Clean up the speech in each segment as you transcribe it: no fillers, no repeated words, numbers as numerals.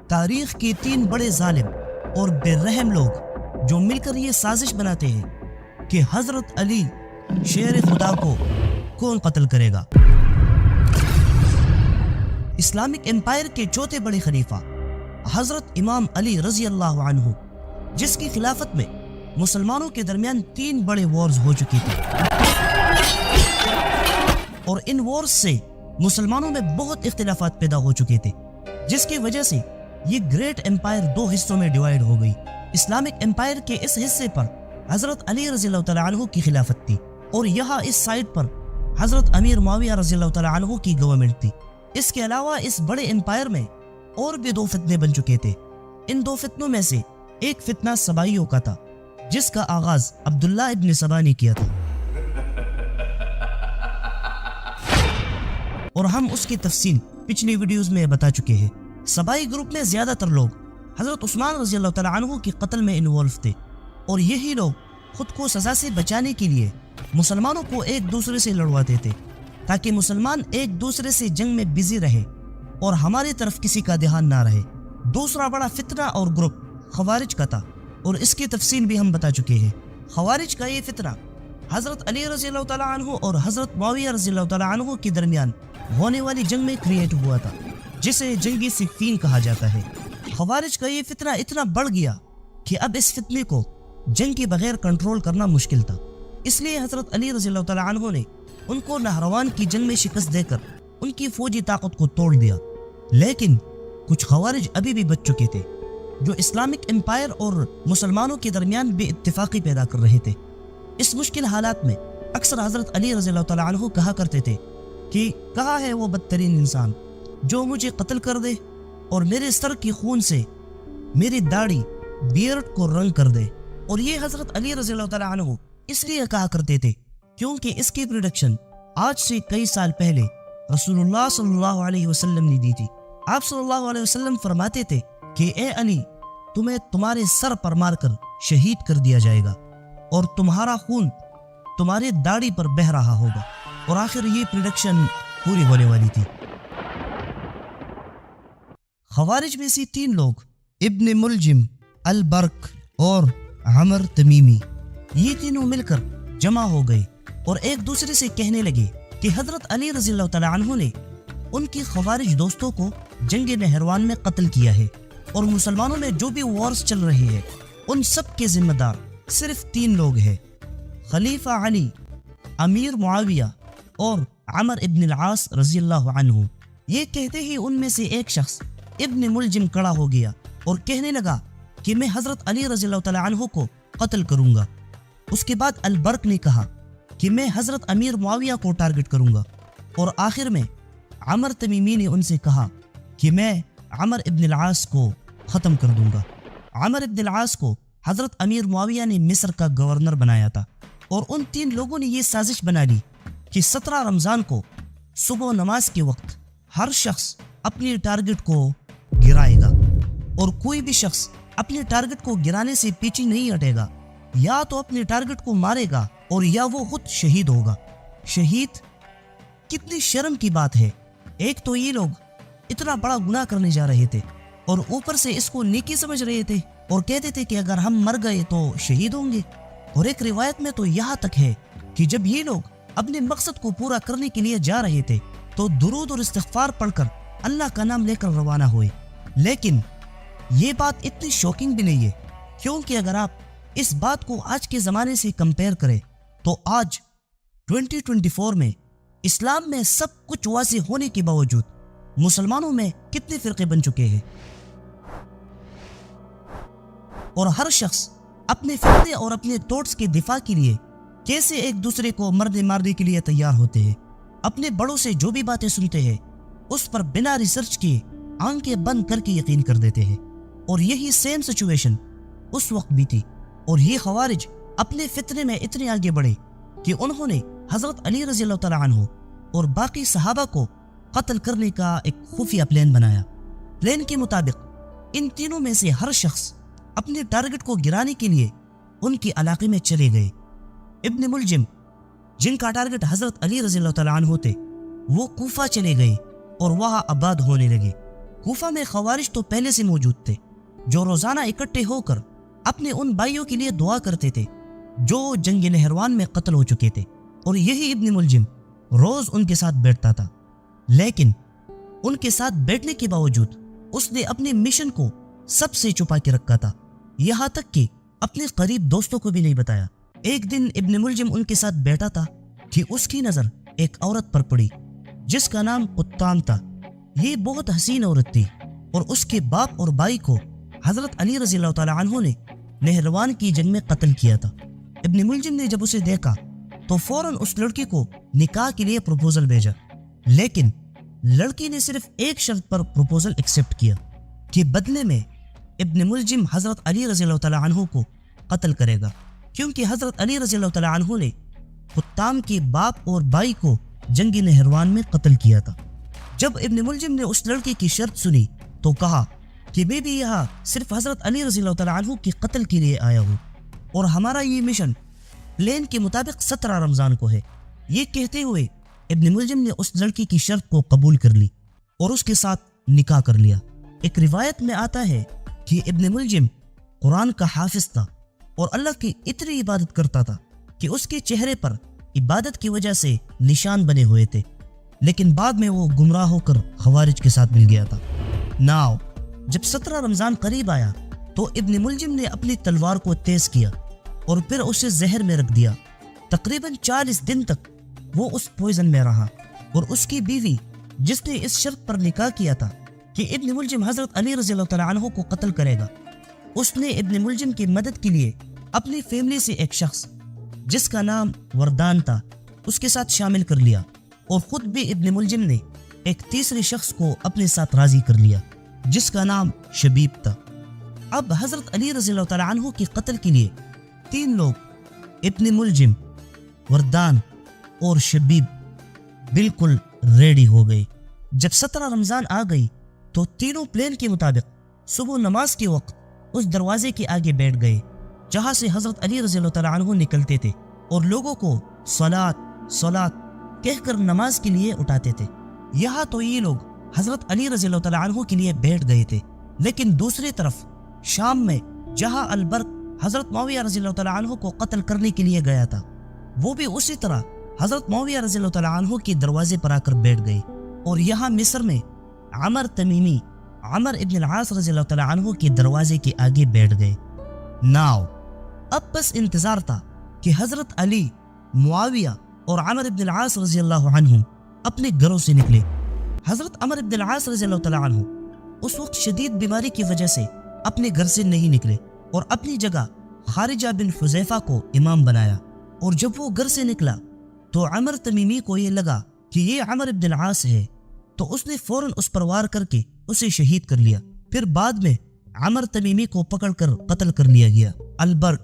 تاریخ کے 3 بڑے ظالم اور بے رحم لوگ جو مل کر یہ سازش بناتے ہیں کہ حضرت علی شیر خدا کو کون قتل کرے گا۔ اسلامک امپائر کے چوتھے بڑے خلیفہ حضرت امام علی رضی اللہ عنہ، جس کی خلافت میں مسلمانوں کے درمیان 3 بڑے وارز ہو چکے تھے، اور ان وارز سے مسلمانوں میں بہت اختلافات پیدا ہو چکے تھے، جس کی وجہ سے یہ گریٹ امپائر 2 حصوں میں ڈیوائیڈ ہو گئی۔ اسلامک امپائر کے اس حصے پر حضرت علی رضی اللہ تعالیٰ عنہ کی خلافت تھی، اور یہاں اس سائڈ پر حضرت امیر معاویہ رضی اللہ تعالیٰ عنہ کی گورنمنٹ تھی۔ اس کے علاوہ اس بڑے امپائر میں اور بھی 2 فتنے بن چکے تھے۔ ان 2 فتنوں میں سے ایک فتنہ سبائیوں کا تھا، جس کا آغاز عبداللہ ابن سبا نے کیا تھا، اور ہم اس کی تفصیل پچھلی ویڈیوز میں بتا چکے ہیں۔ سبائی گروپ میں زیادہ تر لوگ حضرت عثمان رضی اللہ تعالیٰ عنہ کے قتل میں انوالو تھے، اور یہی لوگ خود کو سزا سے بچانے کے لیے مسلمانوں کو ایک دوسرے سے لڑواتے تھے، تاکہ مسلمان ایک دوسرے سے جنگ میں بزی رہے اور ہماری طرف کسی کا دھیان نہ رہے۔ دوسرا بڑا فتنہ اور گروپ خوارج کا تھا، اور اس کی تفصیل بھی ہم بتا چکے ہیں۔ خوارج کا یہ فتنہ حضرت علی رضی اللہ تعالیٰ عنہ اور حضرت معاویہ رضی اللہ تعالیٰ عنہ کے درمیان ہونے والی جنگ میں کریٹ ہوا تھا، جسے جنگی صفین کہا جاتا ہے۔ خوارج کا یہ فتنہ اتنا بڑھ گیا کہ اب اس فتنے کو جنگ کے بغیر کنٹرول کرنا مشکل تھا، اس لیے حضرت علی رضی اللہ تعالیٰ عنہ نے ان کو نہروان کی جنگ میں شکست دے کر ان کی فوجی طاقت کو توڑ دیا۔ لیکن کچھ خوارج ابھی بھی بچ چکے تھے، جو اسلامک امپائر اور مسلمانوں کے درمیان بے اتفاقی پیدا کر رہے تھے۔ اس مشکل حالات میں اکثر حضرت علی رضی اللہ تعالیٰ عنہ کہا کرتے تھے کہ کہاں ہے وہ بدترین انسان جو مجھے قتل کر دے اور میرے سر کی خون سے میری داڑھی بیئرڈ کو رنگ کر دے۔ اور یہ حضرت علی رضی اللہ تعالیٰ عنہ اس لیے کہا کرتے تھے کیونکہ اس کی پریڈکشن آج سے کئی سال پہلے رسول اللہ صلی اللہ علیہ وسلم نے دی تھی۔ آپ صلی اللہ علیہ وسلم فرماتے تھے کہ اے علی، تمہیں تمہارے سر پر مار کر شہید کر دیا جائے گا، اور تمہارا خون تمہاری داڑھی پر بہہ رہا ہوگا۔ اور آخر یہ پریڈکشن پوری ہونے والی تھی۔ خوارج میں سے 3 لوگ ابن ملجم، البرق اور عمر تمیمی، یہ تینوں مل کر جمع ہو گئے اور ایک دوسرے سے کہنے لگے کہ حضرت علی رضی اللہ تعالیٰ عنہ نے ان کی خوارج دوستوں کو جنگ نہروان میں قتل کیا ہے، اور مسلمانوں میں جو بھی وارز چل رہے ہیں ان سب کے ذمہ دار صرف 3 لوگ ہیں، خلیفہ علی، امیر معاویہ اور عمر ابن العاص رضی اللہ عنہ۔ یہ کہتے ہی ان میں سے ایک شخص ابن ملجم کھڑا ہو گیا اور کہنے لگا کہ میں حضرت علی رضی اللہ تعالیٰ عنہ کو قتل کروں گا۔ اس کے بعد البرق نے کہا کہ میں حضرت امیر معاویہ کو ٹارگٹ کروں گا، اور آخر میں عمر تمیمی نے ان سے کہا کہ میں عمر ابن العاص کو ختم کر دوں گا۔ عمر ابن العاص کو حضرت امیر معاویہ نے مصر کا گورنر بنایا تھا، اور ان 3 لوگوں نے یہ سازش بنا لی کہ 17 رمضان کو صبح نماز کے وقت ہر شخص اپنی ٹارگٹ کو گرائے گا، اور کوئی بھی شخص اپنے ٹارگٹ کو گرانے سے پیچھے نہیں ہٹے گا، یا تو اپنے ٹارگٹ کو مارے گا اور یا وہ خود شہید ہوگا۔ شہید کتنی شرم کی بات ہے! ایک تو یہ لوگ اتنا بڑا گناہ کرنے جا رہے تھے، اور اوپر سے اس کو نیکی سمجھ رہے تھے، اور کہتے تھے کہ اگر ہم مر گئے تو شہید ہوں گے۔ اور ایک روایت میں تو یہاں تک ہے کہ جب یہ لوگ اپنے مقصد کو پورا کرنے کے لیے جا رہے تھے تو درود اور استغفار پڑھ کر اللہ کا نام لے کر روانہ ہوئے۔ لیکن یہ بات اتنی شوکنگ بھی نہیں ہے، کیونکہ اگر آپ اس بات کو آج کے زمانے سے کمپیئر کریں تو آج 2024 میں اسلام میں سب کچھ واضح ہونے کے باوجود مسلمانوں میں کتنے فرقے بن چکے ہیں، اور ہر شخص اپنے فرقے اور اپنے توٹس کے دفاع کے لیے کیسے ایک دوسرے کو مارنے کے لیے تیار ہوتے ہیں۔ اپنے بڑوں سے جو بھی باتیں سنتے ہیں اس پر بنا ریسرچ کیے آنکھیں بند کر کے یقین کر دیتے ہیں، اور یہی سیم سچویشن اس وقت بھی تھی۔ اور یہ خوارج اپنے فتنے میں اتنے آگے بڑھے کہ انہوں نے حضرت علی رضی اللہ تعالیٰ عنہ اور باقی صحابہ کو قتل کرنے کا ایک خفیہ پلان بنایا۔ پلان کے مطابق ان تینوں میں سے ہر شخص اپنے ٹارگٹ کو گرانے کے لیے ان کے علاقے میں چلے گئے۔ ابن ملجم، جن کا ٹارگٹ حضرت علی رضی اللہ تعالیٰ عنہ تھے، وہ کوفہ چلے گئے اور وہاں آباد ہونے لگے۔ کوفہ میں خوارج تو پہلے سے موجود تھے جو روزانہ اکٹھے ہو کر اپنے ان بھائیوں کے لیے دعا کرتے تھے جو جنگ نہروان میں قتل ہو چکے تھے، اور یہی ابن ملجم روز ان کے ساتھ بیٹھتا تھا، لیکن ان کے ساتھ بیٹھنے کے باوجود اس نے اپنے مشن کو سب سے چھپا کے رکھا تھا، یہاں تک کہ اپنے قریب دوستوں کو بھی نہیں بتایا۔ ایک دن ابن ملجم ان کے ساتھ بیٹھا تھا کہ اس کی نظر ایک عورت پر پڑی جس کا نام قطام تھا۔ یہ بہت حسین عورت تھی اور اس کے باپ اور بھائی کو حضرت علی رضی اللہ تعالی عنہ نے نہروان کی جنگ میں قتل کیا تھا۔ ابن ملجم نے جب اسے دیکھا تو فوراً اس لڑکی کو نکاح کے لیے پروپوزل بھیجا، لیکن لڑکی نے صرف ایک شرط پر پروپوزل ایکسپٹ کیا کہ بدلے میں ابن ملجم حضرت علی رضی اللہ تعالی عنہ کو قتل کرے گا، کیونکہ حضرت علی رضی اللہ تعالی عنہ نے قطام کے باپ اور بھائی کو جنگ نہروان میں قتل کیا تھا۔ جب ابن ملجم نے اس لڑکی کی شرط سنی تو کہا کہ میں بھی یہاں صرف حضرت علی رضی اللہ تعالی عنہ کے قتل کے لیے آیا ہوں، اور ہمارا یہ مشن پلان کے مطابق 17 رمضان کو ہے۔ یہ کہتے ہوئے ابن ملجم نے اس لڑکی کی شرط کو قبول کر لی اور اس کے ساتھ نکاح کر لیا۔ ایک روایت میں آتا ہے کہ ابن ملجم قرآن کا حافظ تھا اور اللہ کی اتنی عبادت کرتا تھا کہ اس کے چہرے پر عبادت کی وجہ سے نشان بنے ہوئے تھے، لیکن بعد میں وہ گمراہ ہو کر خوارج کے ساتھ مل گیا تھا۔ ناؤ جب 17 رمضان قریب آیا تو ابن ملجم نے اپنی تلوار کو تیز کیا اور پھر اسے زہر میں رکھ دیا۔ تقریباً 40 دن تک وہ اس پوائزن میں رہا، اور اس کی بیوی جس نے اس شرط پر نکاح کیا تھا کہ ابن ملجم حضرت علی رضی اللہ تعالی عنہ کو قتل کرے گا، اس نے ابن ملجم کی مدد کے لیے اپنی فیملی سے ایک شخص جس کا نام وردان تھا اس کے ساتھ شامل کر لیا، اور خود بھی ابن ملجم نے ایک تیسرے شخص کو اپنے ساتھ راضی کر لیا جس کا نام شبیب تھا۔ اب حضرت علی رضی اللہ تعالی عنہ کے قتل کے لیے 3 لوگ ابن ملجم، وردان اور شبیب بالکل ریڈی ہو گئے۔ جب 17 رمضان آ گئی تو تینوں پلان کے مطابق صبح نماز کے وقت اس دروازے کے آگے بیٹھ گئے جہاں سے حضرت علی رضی اللہ تعالی عنہ نکلتے تھے اور لوگوں کو صلاۃ صلاۃ کہہ کر نماز کے لیے اٹھاتے تھے۔ یہاں تو یہ لوگ حضرت علی رضی اللہ تعالی عنہ کے لیے بیٹھ گئے تھے، لیکن دوسری طرف شام میں جہاں البرق حضرت معاویہ رضی اللہ تعالی عنہ کو قتل کرنے کے لیے گیا تھا، وہ بھی اسی طرح حضرت معاویہ رضی اللہ تعالی عنہ کے دروازے پر آ کر بیٹھ گئے۔ اور یہاں مصر میں عمر تمیمی، عمر ابن العاص رضی اللہ تعالی عنہ کے دروازے کے آگے بیٹھ گئے۔ ناؤ اب بس انتظار تھا کہ حضرت علی، معاویہ اور عمر ابن العاص رضی اللہ عنہ اپنے گھروں سے نکلے۔ حضرت عمر ابن العاص رضی اللہ تعالی عنہ اس وقت شدید بیماری کی وجہ سے اپنے گھر سے نہیں نکلے اور اپنی جگہ خارجہ بن حذیفہ کو امام بنایا، اور جب وہ گھر سے نکلا تو عمر تمیمی کو یہ لگا کہ یہ عمر ابن العاص ہے، تو اس نے فوراً اس پر وار کر کے اسے شہید کر لیا۔ پھر بعد میں عمر تمیمی کو پکڑ کر قتل کر لیا گیا۔ البرق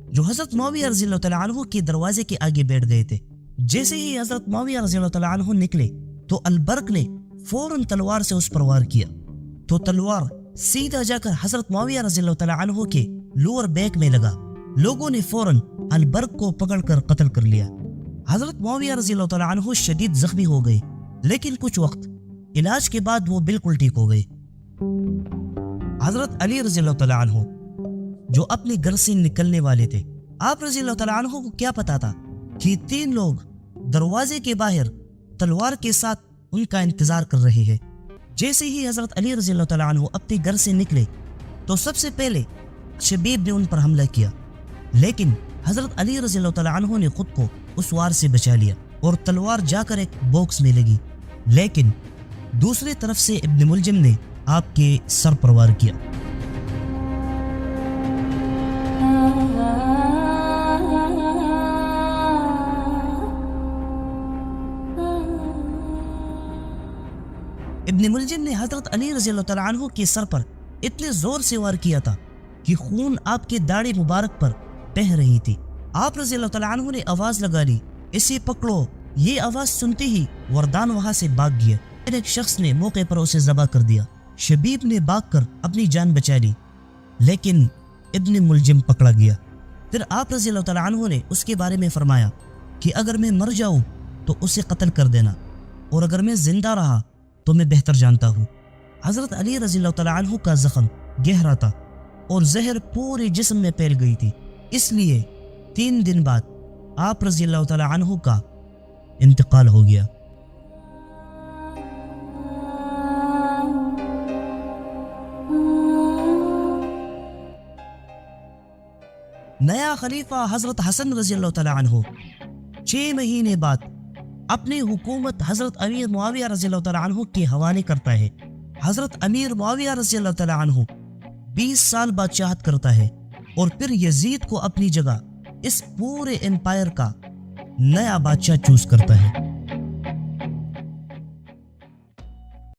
جو حضرت معاویہ رضی اللہ تعالی عنہ کے دروازے کے آگے بیٹھ گئے تھے، جیسے ہی حضرت معاویہ رضی اللہ تعالی عنہ نکلے تو البرق نے فوراً تلوار سے اس پر وار کیا، تو تلوار سیدھا جا کر حضرت معاویہ رضی اللہ تعالی عنہ کے لوور بیک میں لگا۔ لوگوں نے فوراً البرق کو پکڑ کر قتل کر لیا۔ حضرت معاویہ رضی اللہ تعالی عنہ شدید زخمی ہو گئے، لیکن کچھ وقت علاج کے بعد وہ بالکل ٹھیک ہو گئے۔ حضرت علی رضی اللہ تعالی عنہ جو اپنے گھر سے نکلنے والے تھے، آپ رضی اللہ تعالی عنہ کو کیا پتا تھا کہ 3 لوگ دروازے کے باہر تلوار کے ساتھ ان کا انتظار کر رہے ہیں۔ جیسے ہی حضرت علی رضی اللہ تعالی عنہ اپنے گھر سے نکلے تو سب سے پہلے شبیب نے ان پر حملہ کیا، لیکن حضرت علی رضی اللہ تعالی عنہ نے خود کو اس وار سے بچا لیا اور تلوار جا کر ایک باکس میں لگی، لیکن دوسری طرف سے ابن ملجم نے آپ کے سر پر وار کیا۔ ابن ملجم نے حضرت علی رضی اللہ تعالی عنہ کے سر پر اتنے زور سے وار کیا تھا کہ خون آپ کے داڑھی مبارک پر بہہ رہی تھی۔ آپ رضی اللہ تعالی عنہ نے آواز لگا لی، اسے پکڑو۔ یہ آواز سنتے ہی وردان وہاں سے بھاگ گیا، پھر ایک شخص نے موقع پر اسے ذبح کر دیا۔ شبیب نے بھاگ کر اپنی جان بچا لی، لیکن ابن ملجم پکڑا گیا۔ پھر آپ رضی اللہ تعالی عنہ نے اس کے بارے میں فرمایا کہ اگر میں مر جاؤں تو اسے قتل کر دینا، اور اگر میں زندہ رہا تو میں بہتر جانتا ہوں۔ حضرت علی رضی اللہ تعالیٰ عنہ کا زخم گہرا تھا اور زہر پورے جسم میں پھیل گئی تھی، اس لیے 3 دن بعد آپ رضی اللہ تعالیٰ عنہ کا انتقال ہو گیا۔ نیا خلیفہ حضرت حسن رضی اللہ تعالیٰ عنہ 6 مہینے بعد اپنی حکومت حضرت امیر معاویہ رضی اللہ تعالیٰ عنہ کے حوالے کرتا ہے۔ حضرت امیر معاویہ رضی اللہ تعالیٰ عنہ 20 سال بادشاہت کرتا ہے اور پھر یزید کو اپنی جگہ اس پورے امپائر کا نیا بادشاہ چوز کرتا ہے۔